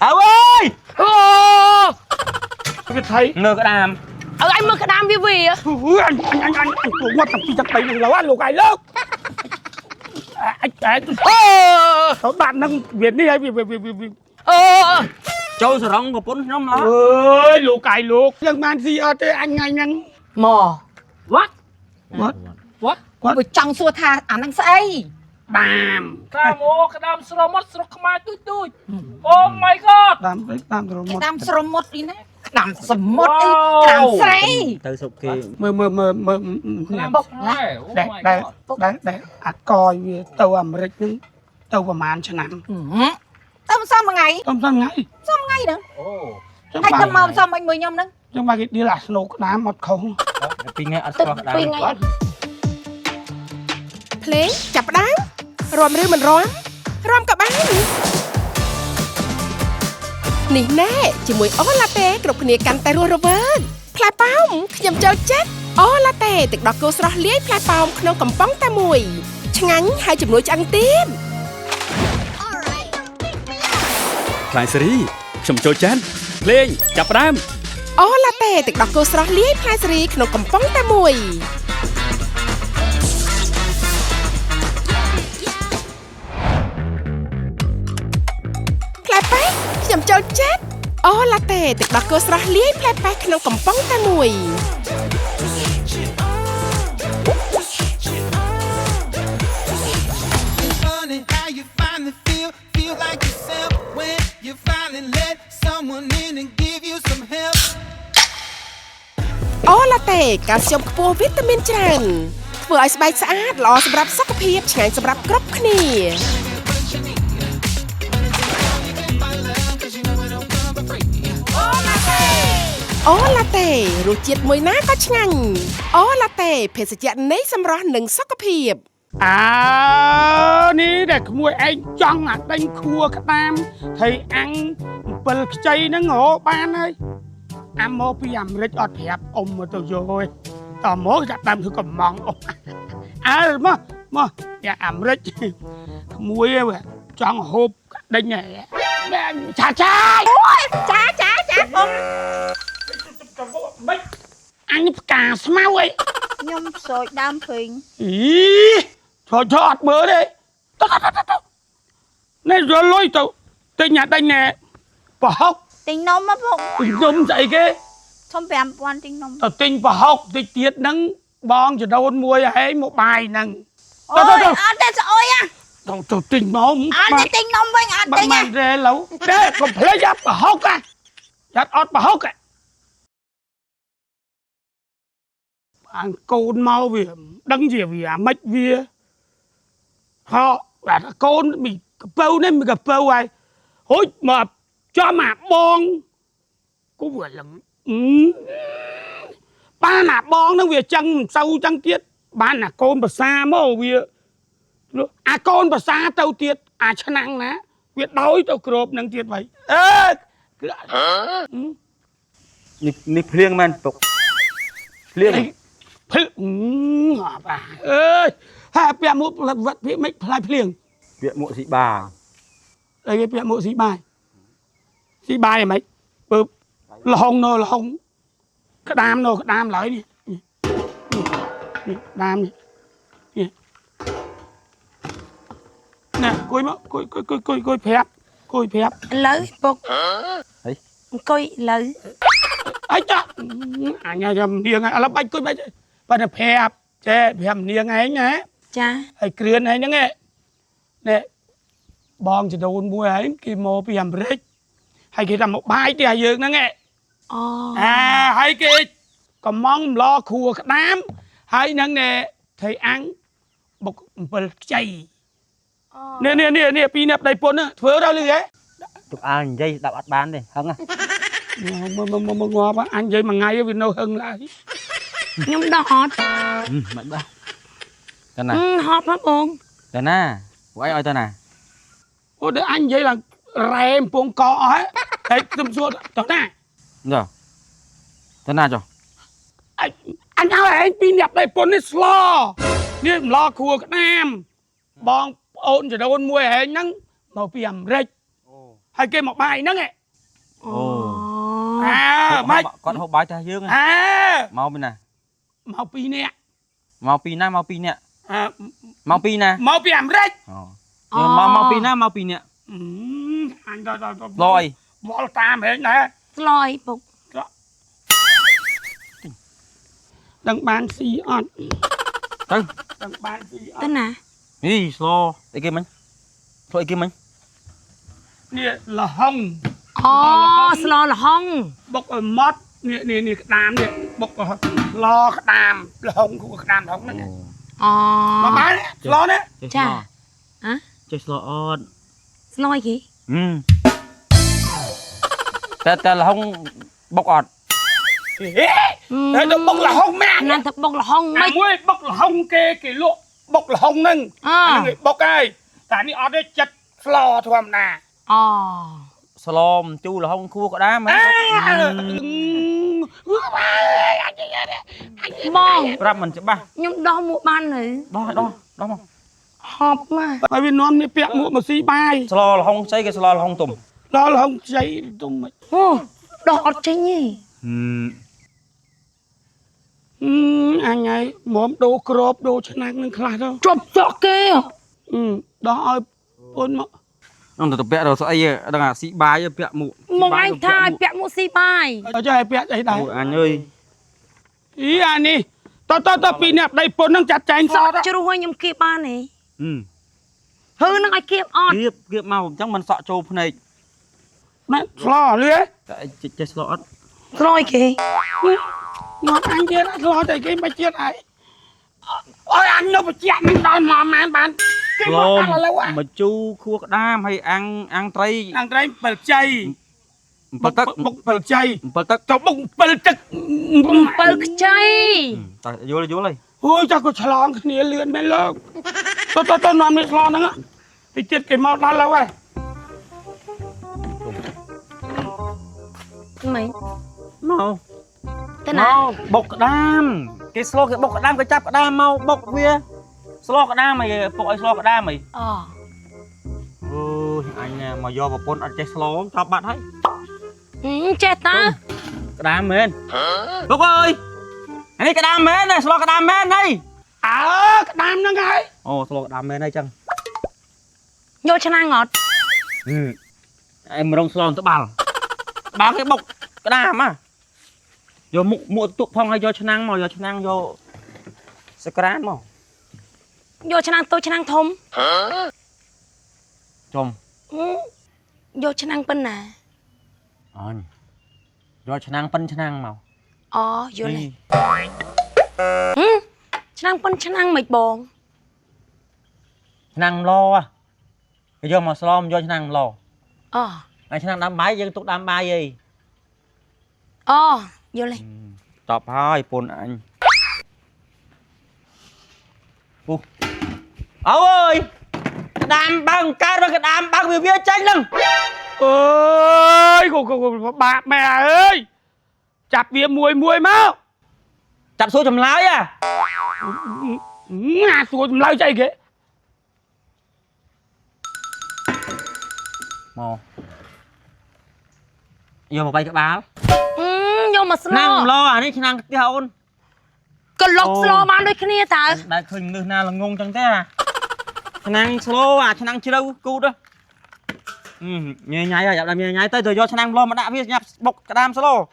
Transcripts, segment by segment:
ơi cái thấy nơ cái đàm anh mơ cái đam vi vì á anh cũng mất tập chi chắc tay này là anh lục ai lớp anh bạn đang việt đi hay việc châu sờ rong của bốn năm lá ơi lục ai lục nhưng man gì ở đây anh mò what what trong xua tha năng say đàm Đam ô cái đam sro mất sro khmai tui oh my god đàm rồi một đam srom mốt đi nè đam srom mốt đi đam say từ sụp kia mơ bốc này đấy coi tàu Americนึง tàu vào màn cho nằm tao sao mà ngày tôm sao ngay đó anh tao mau sao anh 10 nhom đó trong ba cái đi là snow đá một không pi ngay ở đam ngay เพลงจับดังรวมหรือมันร้อนรวมกับบ้านนี่แน่ជាមួយអូឡាតេគ្រប់គ្នាកាន់តែរស់រវើកផ្លែប៉ោមខ្ញុំចូលចិត្តអូឡាតេទឹកដោះគោស្រស់លាយផ្លែប៉ោមក្នុងកំប៉ុងតែមួយឆ្ងាញ់ហើយជំនួយឆ្អឹងទៀតផ្លែសេរីខ្ញុំចូលចានភ្លេងចាប់ផ្ដើម អូឡាតេទឹកដោះគោស្រស់លាយផ្លែសេរីក្នុងកំប៉ុងតែមួយផ្លែប៉េះខ្ញុំចូលចិត្តអូឡាតេទឹកដោះគោស្រស់លាយផ្លែប៉េះក្នុងកំប៉ុងតែមួយអូឡាតេកាល់ស្យូមខ្ពស់វីតាមីនច្រើនធ្វើឲ្យស្បែកស្អាតល្អសម្រាប់សុខភាពឆ្ងាញ់សម្រាប់គ្រប់គ្នាអូឡាតេរសជាតិមួយណាក៏ឆ្ងាញ់អូឡាតេភេសជ្ជៈនៃសម្រស់និងសុខភាពនេះតែក្មួយឯងចង់អាដេញខួរក្តាមថៃអាំង7ខ្ចីហ្នឹងហ៎បានហើយអាមកពីអាមេរិកអត់ប្រាប់អ៊ំមកទៅយកឯងតមកចាប់តាមធ្វើកំងអ៊ំមកយ៉ាអាមេរិកក្មួយចង់ហូបដេញឆាអូយចាអ៊ំមិនអញផ្កាស្មៅអីខ្ញុំស្រោចដើមភ្លេងអីចូលអត់មើលទេនេះរលុយទៅទិញអាដេញប្រហុកទិញនំមកពុកទិញនំស្អីគេធំ 5000 ទិញនំទៅទិញប្រហុកតិចទៀតហ្នឹងបងចដូនមួយហែងមកបាយហ្នឹងអូយអត់ទេស្អុយទៅទិញនំអត់ទេទិញនំវិញអត់ទិញបានទេឡូវទេកុំភ្លេចអាប្រហុកយ៉ាត់អត់ប្រហុកអានកូនមកវាដឹងជាវាអាម៉េចវាហោអាកូនមីកពៅនេះមីកពៅហើយហូចមកចំអាបងគូវាលឹងបានអាបងហ្នឹងវាចឹងមិនសូវចឹងទៀតបានអាកូនភាសាមកវាអាកូនភាសាទៅទៀតអាឆ្នាំងណាវាដោយទៅគ្របនឹងទៀតvậyនេះភ្លៀងមែនពុកភ្លៀងបាទអើយហើយពាក់មួកវត្តវាមិនផ្លាយភ្លៀងពាក់មួកស៊ីបាយអីគេពាក់មួកស៊ីបាយហ្មងពើលហុងក្តាមឡើយនេះក្តាមនេះណែគួយមកគួយប្រាប់ឥឡូវពុកអង្គុយឥឡូវអីចាអញចាំនាងឥឡូវបាច់គួយបាច់ប៉ុន្តែប្រាប់ចេះប្រាប់នាងឯងណាចាហើយគ្រឿនឯងហ្នឹងណែបងចដូនមួយឯងគេមកពីអាមេរិកហើយគេថាមកបាយទេឲ្យយើងហ្នឹងហើយគេកំងម្លគ្រួក្តាមហើយនឹងថៃអាំងបុក7ខ្ចីនេះពីនេះប្តីពុនធ្វើដល់លឺហ៎ទុកអានិយាយស្ដាប់អត់បានទេហឹងមកងាប់អញនិយាយមួយថ្ងៃវានៅហឹងឡើយខ្ញុំដោះហត់មិនបោះទៅណាហត់ហ៎បងទៅណាពួកឯងឲ្យទៅណាអូដល់អញនិយាយឡើងរ៉ែកំពងកអស់ហើយខ្ញុំសួរទៅណាទៅណាចុះអញឲ្យឯងពីអ្នកប្តីពុននេះស្លនេះម្លគ្រួក្តាមបងប្អូនចដូនមួយឯងហ្នឹងមកពីអាមេរិក hai kia một bài nữa nghe Ồ. mai Con hộp bài ta dương mau bên này mau pi nè mau pi nè mau pi nè à mau pi nè mau pi làm rách mau pi nè mau pi nè anh rồi rồi bỏ tam hết nè lòi bục đừng bán xì ọt Tư đừng bán xì ọt tên à đi slow đây kia mình thôi kia mình nè là hồng slo là hông bốc ở mót nè cái đám nè bốc ở lo cái đám là hồng của cái đám hồng nè mà bán lo nè chà hả chơi slow on slo gì ta là không bốc ọt đấy nó bốc là hồng mẹ nên thật bốc là hông mấy muối bốc là hồng kê cái lụa bốc là hồng nâng bốc ai tại ni ọt đấy chặt lo thôi nè slow chu là không khua có đá mà bong ra mình sẽ ba nhưng đo một ban này đó mà họp mà bởi vì nó mới bẹt một xí bài slow là không xây cái slow là không tùm đó là không xây tùm đọt chứ nhỉ anh ấy mồm đồ crop đồ chân năng nâng khá đâu chụp chọ kia đó ơi bốn mà ông tự bẹt rồi sao ai đang là sĩ bài bẹt mụ một anh thay bẹt một xì bài ở cho hai bẹt đấy đấy anh ơi ý anh đi tao bị nẹp đây bốn năng chặt chanh sao đó chứ đâu nhầm kia ba này hư năng ai kia ọt kiếp màu chắc mình sọ trâu này mẹ lo lưới chơi slot rồi kì ngọt anh kia đã lo tại cái mấy chiếc này ôi anh nó phải chạm mình đòi mà bán cái món là lâu à mà chu khua đam hay ăn tây ăn tây bật chay bật tắc bật chay bật tắc cho bụng bật tắc bật chay vô đây ôi cho cô chlong cái này lươn bên lơ tôi nói mình chlong nữa thì chết cái món đó lâu à mấy mau tên nào bọc đam cái slow cái bọc đam cái chắp đam mau bọc kia slow cái đam mày bọc slow cái đam mày anh nè mà do vào pôn ăn chơi slow cho bạn thấy chết ta cái đam men bọc ơi anh ấy cái đam men này slow cái đam men đây cái đam nó ngay slow cái đam men đây chăng vô cho năng ngọt em mà đông slow tới bao cái bọc cái đam á vô mua tụ phong hay vô cho năng màu vô cho năng vô scratch màu vô cho năng tôi cho năng thôm chôm vô cho năng pin nè vô cho năng pin cho năng màu vô này cho năng pin cho năng mệt bồn năng lo à vô mà slom vô cho năng lo này cho năng đám bái dân tục đám bài gì vô này tập hai pôn anh ơi cái đám băng cao rồi cái đám băng bia chanh lưng ơi bà mẹ ơi chặt bia muối máu chặt xuống chầm lái à xuống chầm lái chạy kìa mò vô một bay cái báo vô mà slo năng lo à đi năng cái hôn cái lọc slo mà đôi kia ta đại khơi nước nào là ngung chẳng thế à năng slow à năng chưa đâu cu đó nhảy nhảy à làm nhảy tới rồi do năng lo mà đã biết nhập bọc cái đam slow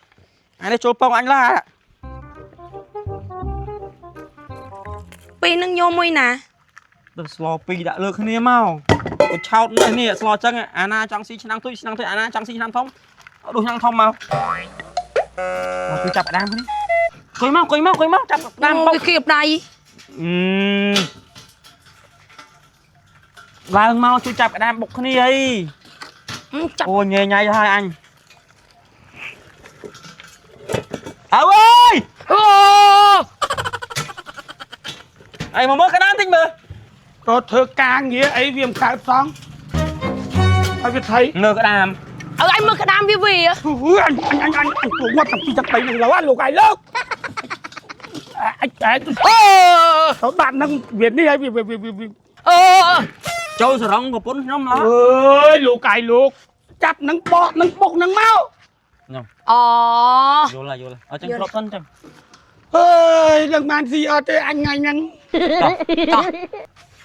anh đây chụp phong anh là pi nâng vô mui nè slow pi đã lừa khné mau cái chào này nè slow chân à ana trong si năng tôi ana trong si năng thông đôi năng thông mau tôi chặt đam đi coi mau chặt đam bọc cái kịp đây vâng mau tôi chặt đam bọc khné ấy ôi nhảy nhảy cho hai anh ơi ấy mà mới cái đám tính mà có thơ ca nghĩa ấy viêm khai xong ai biết thấy nơ cái đám anh mơ cái đám vì anh cũng qua tập chặt bậy này là anh lục ai lớp anh bạn đang việt đi hay vì trôi sờ rong của bốn năm lá ơi lục ai lục ចាប់នឹងបកនឹងបុកនឹងមក អូ យល់ហើយអញ្ចឹងគ្របសិនចឹង អើយនឹងបានស៊ីអត់ទេអញថ្ងៃហ្នឹង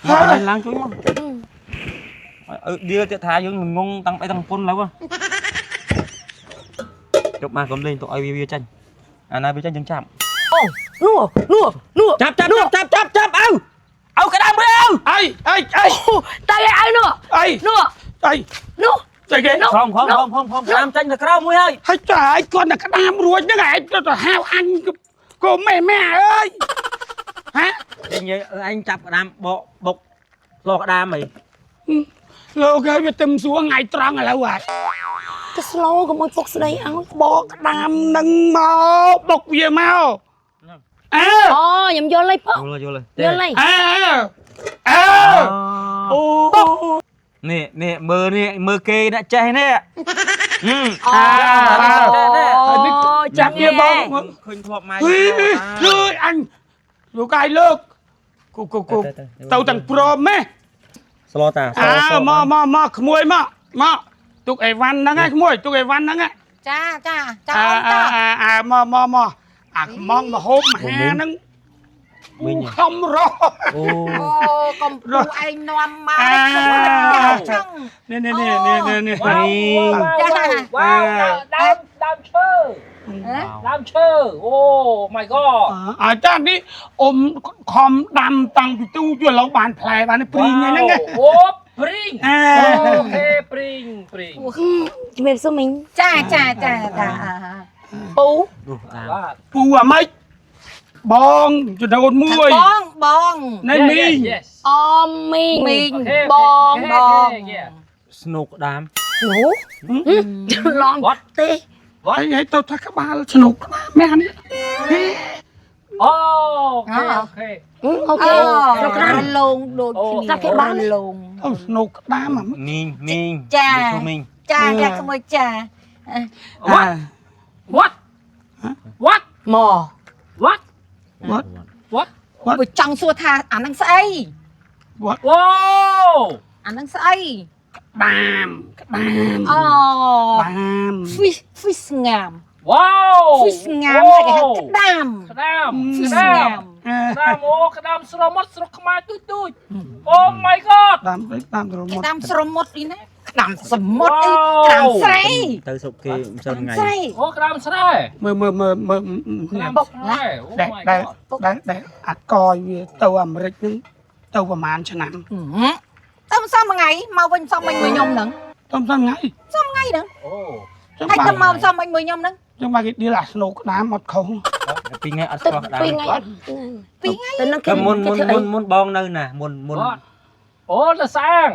ហើយឡើងជួយមកឌីលទៀតថាយើងងងតាំងទាំងពុនឡើយជប់មកកុំលេងទៅឲ្យវាចាញ់អាណាវាចាញ់យើងចាប់ នោះ ចាប់អើក្តាមមើល អី តែឲ្យនោះ អី នោះ អី នោះ តែគេ ខំក្តាមចាញ់ទៅក្រៅមួយហើយ ហើយចាឲ្យគាត់តែក្តាមរួចហ្នឹងឯងទៅហៅអញកុំម៉ែអើយហ៎ អញចាប់ក្តាមបុកលោក្តាមអី លោកហើយវាទឹមសួរថ្ងៃត្រង់ឥឡូវហើយ ទៅស្លូកុំឲ្យពុកស្ដីឲ្យ បកក្តាមនឹងមកបុកវាមកអើ អូខ្ញុំយល់ហើយពុក យល់ យល់ហើយ អើអូ នេះមើលគេដាក់ចេះនេះ ចាប់វាបង ឃើញធ្លាប់ម៉ែ លឿនអញលោកកាយលើកគូទៅទាំងព្រមហ៎ ស្លោតា មកក្មួយមកទុកអីវ៉ាន់ហ្នឹងឯងក្មួយទុកអីវ៉ាន់ហ្នឹងឯង ចាអូនចា មកអាខ្មងមហូបមហាហ្នឹងខំរស់ អូ អូកុំព្រោះឯងនាំមកចឹង នេះ វ៉ាវដើមឈើដើមឈើអូ my god អាចារ្យនេះអ៊ំខំដាំតាំងពីទូជួយឡងបានផ្លែបានព្រីងហ្នឹង អូព្រីងអូខេព្រីង ជំរាបសួរមីងចាពូ ពូអាម៉េចបងចដូនមួយ បង នេះមីង អូមីងបង ស្នូកក្តាម នោះឡងទេ ហើយទៅថាក្បាលស្នុកក្បាលម៉ែនេះ អូខេ អូខេស្រុកក្តាមលងដូចគ្នាសាប់គេបានលង អូស្នុកក្តាម មីង ចាក្មួយចា what មក what បើចង់សួរថាអានឹងស្អី អូ អានឹងស្អី ក្តាមអូ បាន fish ងាម វ៉ាវ fish ងាមគេហៅក្តាម ក្តាម fish ងាម អូក្តាមស្រមុតស្រុកខ្មែរទូចអូ my god តាមត្រមុត ក្តាមស្រមុតអីណាក្តាមសមុទ្រអីក្តាមស្រី ទៅសុកគេមិនសិនថ្ងៃ ស្រី អូក្តាមស្រែ មើល ក្តាមស្រែអូ ដែល my ដែល god ដែលអាកយវាទៅអាមេរិកហ្នឹងទៅប្រហែលឆ្នាំ ទៅសំថ្ងៃមកវិញសំមិញមួយខ្ញុំហ្នឹង ទៅសំថ្ងៃ សំថ្ងៃហ្នឹង អូ ហើយទៅមកសំមិញមួយខ្ញុំហ្នឹង ចឹងមកគេឌីលអាស្នូកក្តាមអត់ខុស ពីថ្ងៃអត់ ទៅ ស្គាល់ក្តាម 2ថ្ងៃទៅនឹងគេ មុនបងនៅណាមុន អូទៅសាង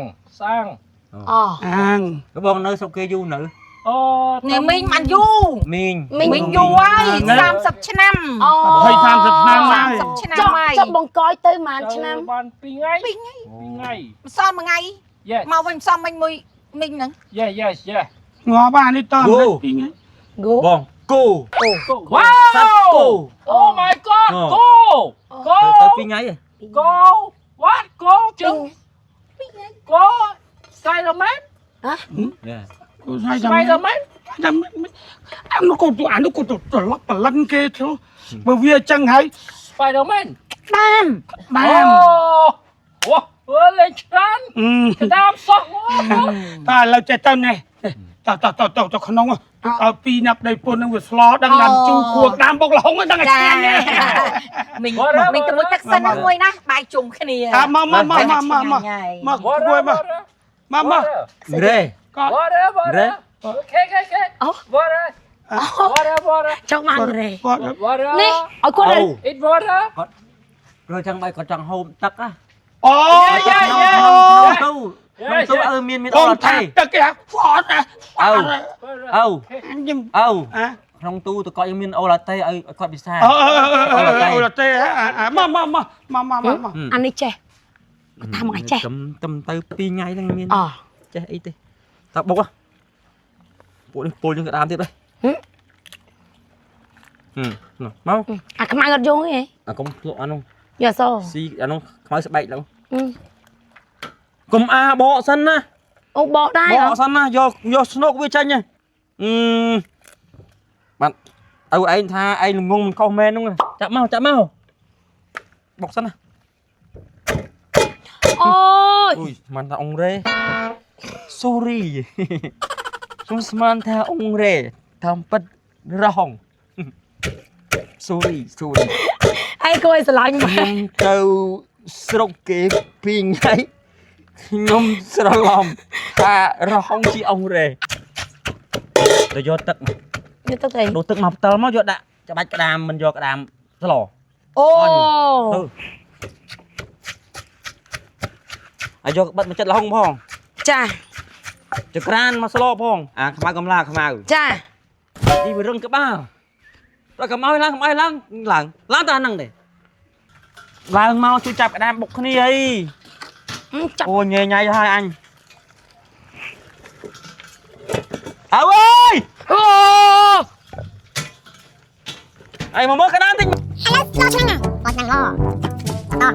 អូ អាង បងនៅសុកគេយូរនៅ អូ នេះមីងបានយូរ មីង មីងយូរហើយ30ឆ្នាំអូ 20-30ឆ្នាំហើយ 30ឆ្នាំហើយចុះបង្កយទៅប៉ុន្មានឆ្នាំ បាន2ថ្ងៃ ម្សិលមួយថ្ងៃ yes មកវិញសំមិញមួយមីងហ្នឹង yes ងាប់អានេះតអាមេរិកពីថ្ងៃ បងគោ វ៉ាវអូ my god គោ ទៅពីថ្ងៃ គោ what គោជឹងគោ Spider-Man គូស្អីចាំ Spider-Man ចាំអានោះក៏អានោះក៏ត្រឡប់បលិនគេចុះបើវាអញ្ចឹងហើយ Spider-Man បាន បាន អូលេងច្រើនក្តាមសោះ តើឥឡូវចេះទៅនេះទៅក្នុងឲ្យពីណាប់ដីពុននឹងវាស្លោដឹងតាមជូរគួរក្តាមបុកលហុងដឹងតែឆ្ងាញ់ណា មីងទៅមួយទឹកសិនមួយណាបាយជុំគ្នា មកគួយមករេ រេ Okay អូ water ចង់បានរេ water នេះឲ្យគាត់ eat water rồi chẳng bay có chẳng hôm tắc á អូ tu miên កូនថាទឹកគេហ្វត ខ្ញុំ ក្នុងទូទៅគាត់យើងមានអូឡាតេឲ្យគាត់ពិសា អូឡាតេមកអានេះចេះគាត់ថាមកចេះ tâmទៅ2ថ្ងៃហ្នឹងមានចេះអីទេតើបុកពួកនេះពុលយើងក៏ដាមទៀតដែរមក អាខ្មៅអត់យងទេ អាកុំភ្លក់អានោះ យ៉ាស ស៊ីអានោះខ្មៅស្បែកឡើងកុំអាបកសិនណា អូ អូបោកដែរ បោកសិនណាយកស្នុកវាចាញ់បាទឲ្យឯងថាឯងល្ងងមិនខុសមែនហ្នឹងចាក់មកបោកសិនណា អូយ អូយស្មានថាអង្រេ sorry ខ្ញុំស្មានថាអង្រេតាមពិតរហង sorry អីគួយស្រឡាញ់មក ខ្ញុំទៅស្រុកគេពីរថ្ងៃខ្ញុំស្រឡំថារហងជាអង្រេទៅយកទឹក យកទឹកអី ដួសទឹកមកផ្ទាល់មកយកដាក់ច្បាច់ក្តាមមិនយកក្តាមស្ល អូ ឲ្យយកបិទមកចិត្តរហងផង ចា ចក្រានមកស្លផងអាខ្មៅកំឡាខ្មៅ ចា នេះវារឹងក្បាលដល់កំឲ្យឡើងឡើងតែហ្នឹងទេឡើងមកជួយចាប់ក្តាមបុកគ្នាអី ចាប់ អូញ៉ៃញ៉ៃហើយអញអើយ អូ អីមកមើលក្តាមតិច ឥឡូវស្លឆ្នាំងបោះឆ្នាំង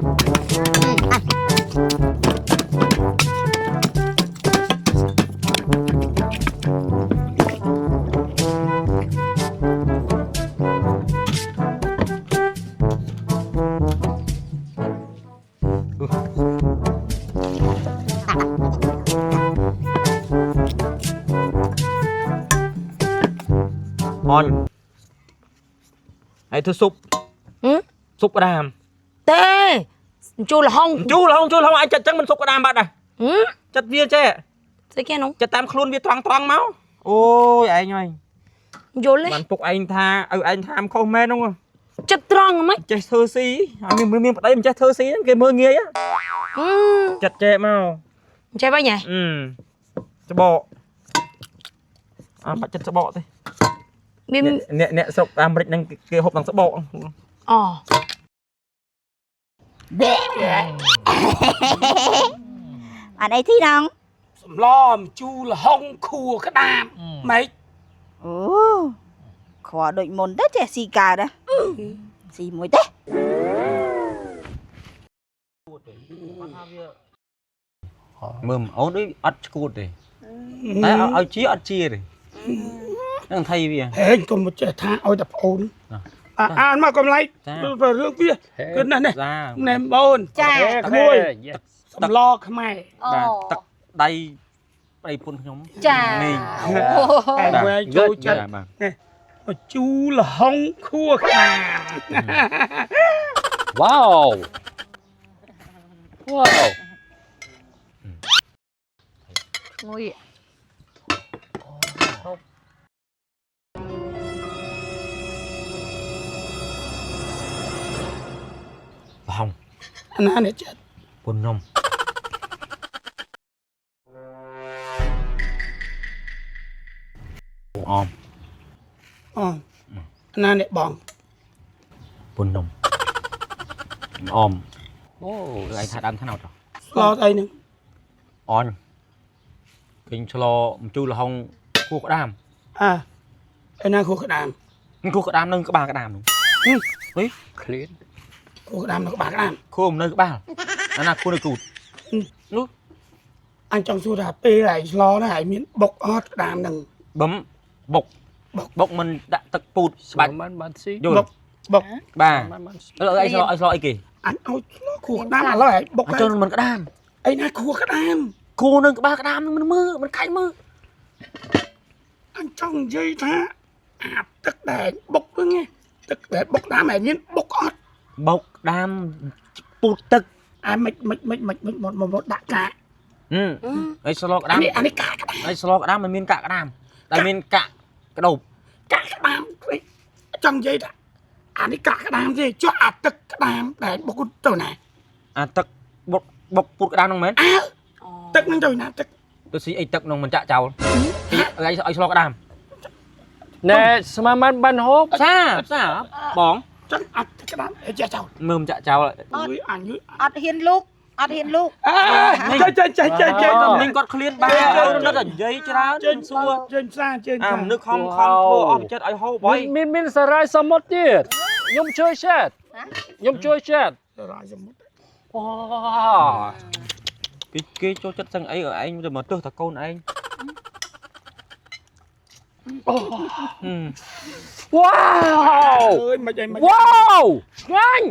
អនហើយធ្វើស៊ុបស៊ុបក្តាម ទេជួលហង ជូរហងអាចចិត្តចឹងមិនស៊ុបក្តាមបាត់ដែរចិត្តវាចេះ ស្អីគេនោះ ចិត្តតាមខ្លួនវាត្រង់មកអូយឯងហើយ យល់ទេ បានពុកឯងថាឲ្យឯងថាខុសមែនហ្នឹង ចិត្តត្រង់ហ្មង ចេះធ្វើស៊ីឲ្យមានប្តីមិនចេះធ្វើស៊ីគេមើលងាយចិត្តចេះមក ចេះបាញ់ហ៎ ច្បកអត់បាច់ចិត្តច្បកទេ មាន អ្នកស្រុកអាមេរិកហ្នឹងគេហូបទាំងស្បក អូ អានេះទីណង សម្លមជូរហុងខួក្តាមម៉េច អូខွာដូចមុនទៅចេះស៊ីកើតណាស៊ីមួយទេ មើលអូនដូចអត់ឈួតទេតែឲ្យជាអត់ជាទេហ្នឹងថៃវា ហេកុំមកចេះថាឲ្យតែប្អូនអានមកកំឡៃរឿងវាគឺណាស់នេះ ចា ណែបង ចា ក្មួយសម្លខ្មែរ បាទទឹកដៃប្តីពុនខ្ញុំ ចា នេះ តែមើលចូលចិត្ត បាទ ជូរហុងខួក្តាម វ៉ាវវ៉ាវ មួយ ហង អាណានេះចិត្ត ពុនខ្ញុំអម អូអាណានេះបង ពុនខ្ញុំអមអូឯងថាដើមថ្នោត ស្លអីហ្នឹង អនឃើញឆ្លមជូរលហុងគោះក្តាម ឯណាខួក្តាម គោះក្តាមនៅក្បាលក្តាមនោះហី ឃ្លៀន ខួក្តាមនៅក្បាលក្តាម ខួមនៅក្បាលអាណាខួនៅគូតនោះ អញចង់សួរថាពេលឯងស្លហ្នឹងឯងមានបុកអត់ក្តាមហ្នឹង បំបុកមិនដាក់ទឹកពូត ស្បា បា ច់ ច់ មិនបានស៊ី យល់ បុក បាទ មិនបាន ឥឡូវឯងស្លអីគេ អញឲ្យស្លខួក្តាមឥឡូវឯងបុក អញ្ចឹងមិនក្តាម អីណាខួក្តាម គោនៅក្បាលក្តាមនឹងមិនមើលមិនខាច់មើល អញចង់និយាយថាអាទឹកដែលបុកហ្នឹងទឹកដែលបុកតាមឯងមានបុកអត់ បុកក្តាមពូតទឹក អាមិនមកដាក់កាក អីស្លក្តាម អានេះកាកក្តាម អីស្លក្តាមមិនមានកាក់ក្តាមតែមានកាក់កដោប កាកក្តាមចង់និយាយថាអានេះកាកក្តាមទេចុះអាទឹកក្តាមដែលបុកទៅណា អាទឹកបុកពូតក្តាមហ្នឹងមែន ទឹកហ្នឹងទៅណាទឹក ទៅស៊ីអីទឹកហ្នឹងមិនចាក់ចោលអីស្លក្តាម ណែស្មានបានហូប សាបង ចឹងអត់ទឹកក្តាមអីចេះចោល មើលមិនចាក់ចោល អើយអញ អត់ហ៊ានលូកអត់ហ៊ានលូក ចេះ មីងគាត់ឃ្លានបាយនឹកតែនិយាយច្រើនសួរ ចេញផ្សារចេញ អានឹកខំធ្វើអស់ចិត្តឲ្យហូបហើយ មានសារាយសមុទ្រទៀតខ្ញុំជួយចែកខ្ញុំជួយចែក រាយសមុទ្រ អូ គេចូលចិត្តសឹងអីឲ្យឯងទៅមកទើសតកូនឯង វ៉ាវ អើយមិនអីមិន វ៉ាវឆ្ងាញ់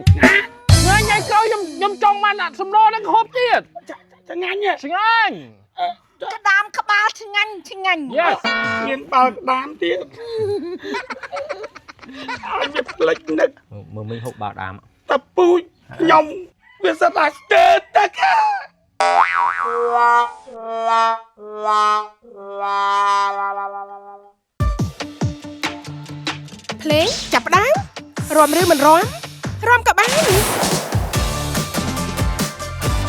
ឆ្ងាញ់ឯក្រោយខ្ញុំចង់បានដាក់សំណរនឹងហូបទៀត ឆ្ងាញ់ ឆ្ងាញ់ ក្តាមក្បាលឆ្ងាញ់ឆ្ងាញ់ Yes មានបើក្តាមទៀតអញផ្លិចនឹក មើលមិញហូបបាដាម តាពូជខ្ញុំវាសត្វតែស្ទើរទឹក ភ្លេងចាប់ផ្ដើមរាំឬមិនរាំរាំក៏បាន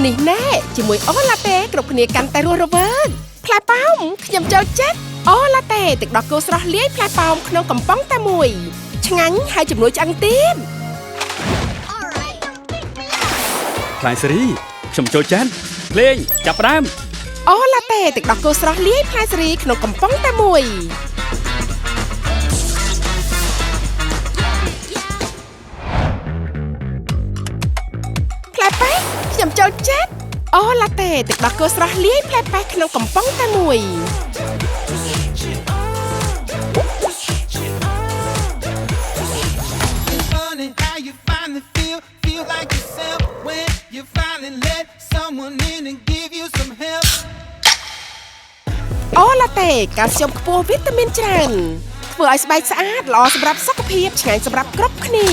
នេះណែជាមួយអូឡាតេគ្រប់គ្នាកាន់តែរស់រវើកផ្លែប៉ោមខ្ញុំចូលចិត្តអូឡាតេទឹកដោះគោស្រស់លាយផ្លែប៉ោមក្នុងកំប៉ុងតែមួយឆ្ងាញ់ហើយជំនួយឆ្អឹងទៀត ខ្លាញ់សេរីខ្ញុំចូលចិត្តភ្លេងចាប់ផ្ដើម អូឡាតេទឹកដោះគោស្រស់លាយផ្លែសេរីក្នុងកំប៉ុងតែមួយផ្លែប៉េះខ្ញុំចូលចិត្តអូឡាតេទឹកដោះគោស្រស់លាយផ្លែប៉េះក្នុងកំប៉ុងតែមួយ Funny how you finally feel like yourself when you finally let someone in and give you some help. អូឡាតេកាល់ស្យូមខ្ពស់វីតាមីនច្រើនធ្វើឲ្យស្បែកស្អាតល្អសម្រាប់សុខភាពឆ្ងាញ់សម្រាប់គ្រប់គ្នា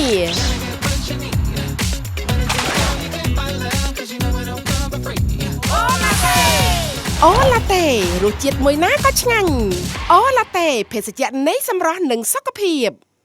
អូឡាតេរសជាតិមួយណាក៏ឆ្ងាញ់អូឡាតេភេសជ្ជៈនៃសម្រស់និងសុខភាព